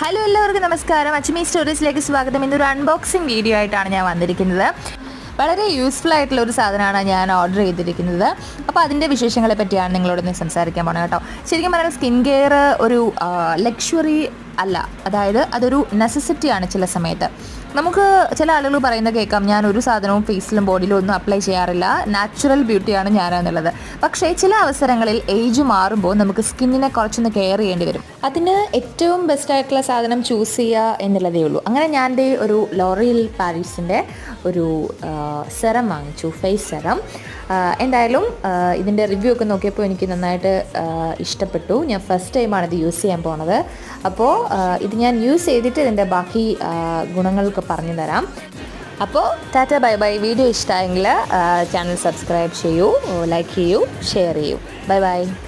Hello എല്ലാവർക്കും നമസ്കാരം. അച്ഛമി സ്റ്റോറീസിലേക്ക് സ്വാഗതം. ഇന്നൊരു അൺബോക്സിങ് വീഡിയോ ആയിട്ടാണ് ഞാൻ വന്നിരിക്കുന്നത്. വളരെ യൂസ്ഫുൾ ആയിട്ടുള്ള ഒരു സാധനമാണ് ഞാൻ ഓർഡർ ചെയ്തിരിക്കുന്നത്. അപ്പോൾ അതിൻ്റെ വിശേഷങ്ങളെ പറ്റിയാണ് നിങ്ങളോടൊന്ന് സംസാരിക്കാൻ പോണത് കേട്ടോ. ശരിക്കും പറഞ്ഞാൽ സ്കിൻ കെയർ ഒരു ലക്ഷറി അല്ല, അതായത് അതൊരു നെസസിറ്റിയാണ്. ചില സമയത്ത് നമുക്ക് ചില ആളുകൾ പറയുന്നത് കേൾക്കാം, ഞാൻ ഒരു സാധനവും ഫേസിലും ബോഡിയിലും ഒന്നും അപ്ലൈ ചെയ്യാറില്ല, നാച്ചുറൽ ബ്യൂട്ടിയാണ് ഞാനെന്നുള്ളത്. പക്ഷേ ചില അവസരങ്ങളിൽ ഏജ് മാറുമ്പോൾ നമുക്ക് സ്കിന്നിനെ കുറച്ചൊന്ന് കെയർ ചെയ്യേണ്ടി വരും. അതിന് ഏറ്റവും ബെസ്റ്റായിട്ടുള്ള സാധനം ചൂസ് ചെയ്യുക എന്നുള്ളതേ ഉള്ളൂ. അങ്ങനെ ഞാൻ ഒരു ലോറിയൽ പാരീസിൻ്റെ ഒരു സെറം വാങ്ങിച്ചു, ഫേസ് സെറം. എന്തായാലും ഇതിൻ്റെ റിവ്യൂ ഒക്കെ നോക്കിയപ്പോൾ എനിക്ക് നന്നായിട്ട് ഇഷ്ടപ്പെട്ടു. ഞാൻ ഫസ്റ്റ് ടൈമാണ് ഇത് യൂസ് ചെയ്യാൻ പോണത്. അപ്പോൾ ഇത് ഞാൻ യൂസ് ചെയ്തിട്ട് ഇതിൻ്റെ ബാക്കി ഗുണങ്ങളൊക്കെ പറഞ്ഞു തരാം. അപ്പോൾ ടാറ്റ ബൈ ബൈ. വീഡിയോ ഇഷ്ടമായെങ്കിൽ ചാനൽ സബ്സ്ക്രൈബ് ചെയ്യൂ, ലൈക്ക് ചെയ്യൂ, ഷെയർ ചെയ്യൂ. Bye bye.